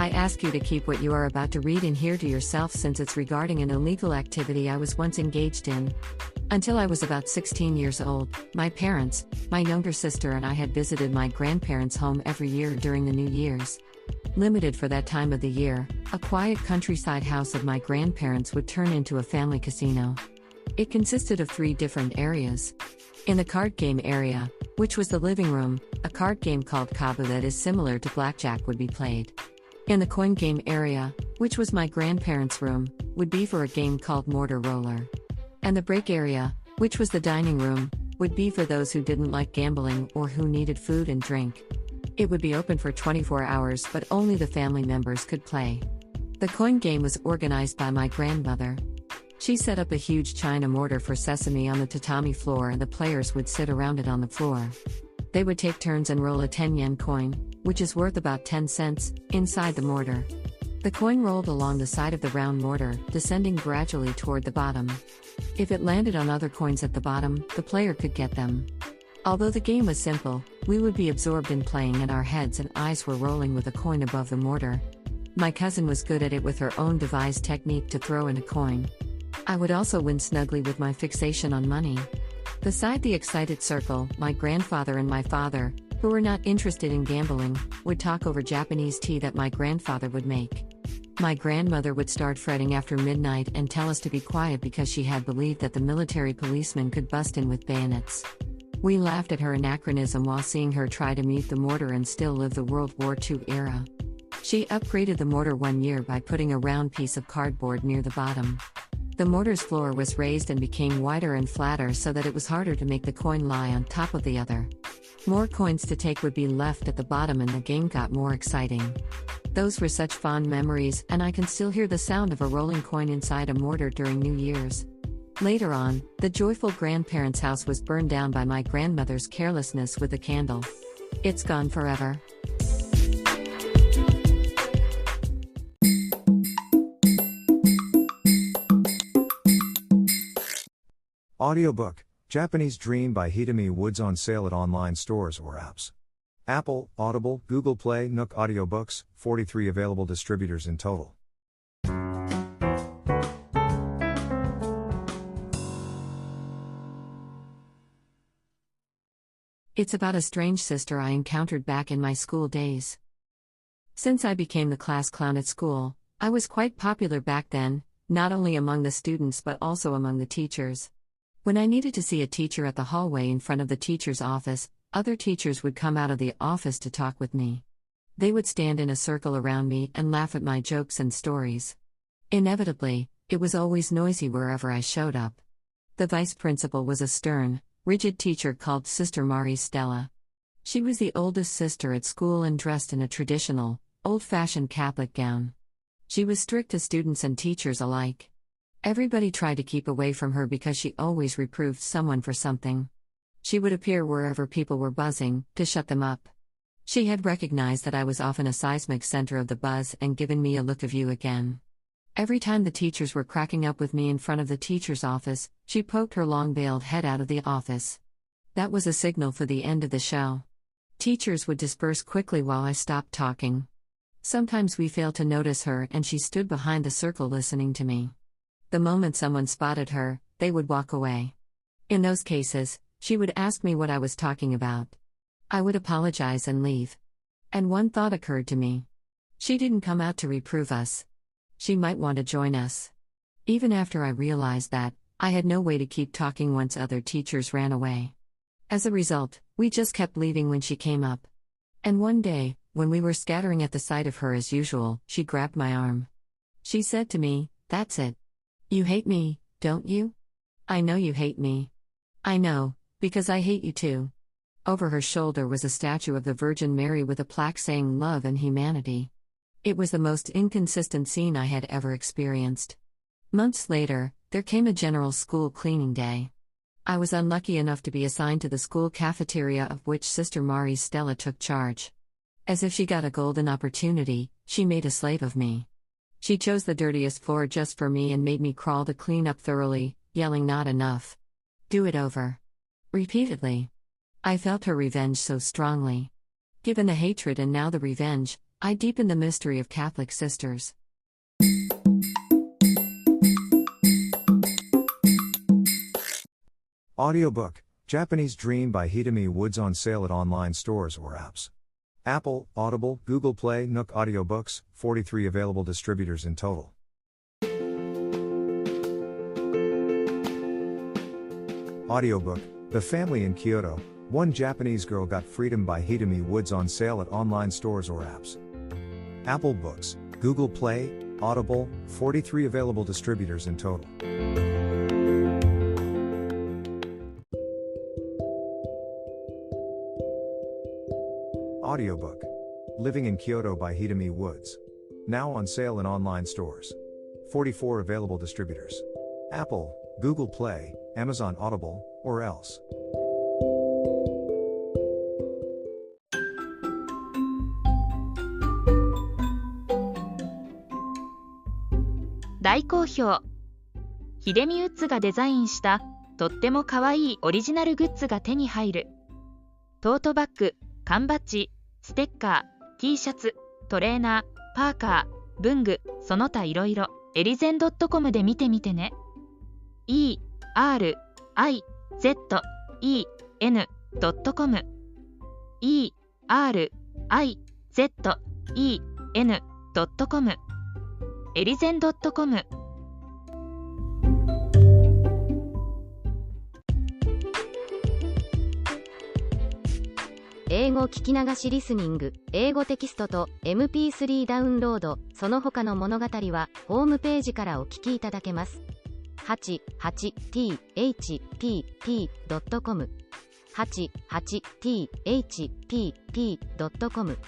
I ask you to keep what you are about to read and hear to yourself since it's regarding an illegal activity I was once engaged in. Until I was about 16 years old, my parents, my younger sister and I had visited my grandparents' home every year during the New Year's. Limited for that time of the year, a quiet countryside house of my grandparents would turn into a family casino. It consisted of 3 different areas. In the card game area, which was the living room, a card game called Kabu that is similar to blackjack would be played. In the coin game area, which was my grandparents' room, would be for a game called Mortar Roller. And the break area, which was the dining room, would be for those who didn't like gambling or who needed food and drink. It would be open for 24 hours but only the family members could play. The coin game was organized by my grandmother. She set up a huge china mortar for sesame on the tatami floor and the players would sit around it on the floor. They would take turns and roll a 10-yen coin, which is worth about 10 cents, inside the mortar. The coin rolled along the side of the round mortar, descending gradually toward the bottom. If it landed on other coins at the bottom, the player could get them. Although the game was simple, we would be absorbed in playing and our heads and eyes were rolling with a coin above the mortar. My cousin was good at it with her own devised technique to throw in a coin. I would also win snugly with my fixation on money. Beside the excited circle, my grandfather and my father, who were not interested in gambling, would talk over Japanese tea that my grandfather would make. My grandmother would start fretting after midnight and tell us to be quiet because she had believed that the military policemen could bust in with bayonets. We laughed at her anachronism while seeing her try to mute the mortar and still live the World War II era. She upgraded the mortar one year by putting a round piece of cardboard near the bottom. The mortar's floor was raised and became wider and flatter so that it was harder to make the coin lie on top of the other. More coins to take would be left at the bottom and the game got more exciting. Those were such fond memories, and I can still hear the sound of a rolling coin inside a mortar during New Year's. Later on, the joyful grandparents' house was burned down by my grandmother's carelessness with a candle. It's gone forever. Audiobook, Japanese Dream by Hidemi Woods on sale at online stores or apps. Apple, Audible, Google Play, Nook Audiobooks, 43 available distributors in total. It's about a strange sister I encountered back in my school days. Since I became the class clown at school, I was quite popular back then, not only among the students but also among the teachers. When I needed to see a teacher at the hallway in front of the teacher's office, other teachers would come out of the office to talk with me. They would stand in a circle around me and laugh at my jokes and stories. Inevitably, it was always noisy wherever I showed up. The vice principal was a stern, rigid teacher called Sister Marie Stella. She was the oldest sister at school and dressed in a traditional, old-fashioned Catholic gown. She was strict to students and teachers alike. Everybody tried to keep away from her because she always reproved someone for something. She would appear wherever people were buzzing, to shut them up. She had recognized that I was often a seismic center of the buzz and given me a look of you again. Every time the teachers were cracking up with me in front of the teacher's office, she poked her long-veiled head out of the office. That was a signal for the end of the show. Teachers would disperse quickly while I stopped talking. Sometimes we failed to notice her and she stood behind the circle listening to me. The moment someone spotted her, they would walk away. In those cases, she would ask me what I was talking about. I would apologize and leave. And one thought occurred to me. She didn't come out to reprove us. She might want to join us. Even after I realized that, I had no way to keep talking once other teachers ran away. As a result, we just kept leaving when she came up. And one day, when we were scattering at the sight of her as usual, she grabbed my arm. She said to me, "That's it. You hate me, don't you? I know you hate me. I know, because I hate you too." Over her shoulder was a statue of the Virgin Mary with a plaque saying love and humanity. It was the most inconsistent scene I had ever experienced. Months later, there came a general school cleaning day. I was unlucky enough to be assigned to the school cafeteria of which Sister Marie Stella took charge. As if she got a golden opportunity, she made a slave of me. She chose the dirtiest floor just for me and made me crawl to clean up thoroughly, yelling not enough. Do it over. Repeatedly. I felt her revenge so strongly. Given the hatred and now the revenge, I deepen the mystery of Catholic sisters. Audiobook, Japanese Dream by Hidemi Woods on sale at online stores or apps. Apple, Audible, Google Play, Nook Audiobooks, 43 available distributors in total. Audiobook, The Family in Kyoto, One Japanese Girl Got Freedom by Hidemi Woods on sale at online stores or apps. Apple Books, Google Play, Audible, 43 available distributors in total. Audiobook, Living in Kyoto by Hidemi Woods. Now on sale in online stores. 44 available distributors. Apple, Google Play, Amazon Audible, or else. 大好評。ヒデミウッズがデザインしたとってもかわいいオリジナルグッズが手に入る。トートバッグ、缶バッジ、ステッカー、T シャツ、トレーナー、パーカー、文具、その他いろいろ、エリゼン .com で見てみてね。erizen.com erizen.com エリゼン .com。 英語聞き流しリスニング、英語テキストと MP3 ダウンロード、その他の物語はホームページからお聞きいただけます。88thpp.com 88thpp.com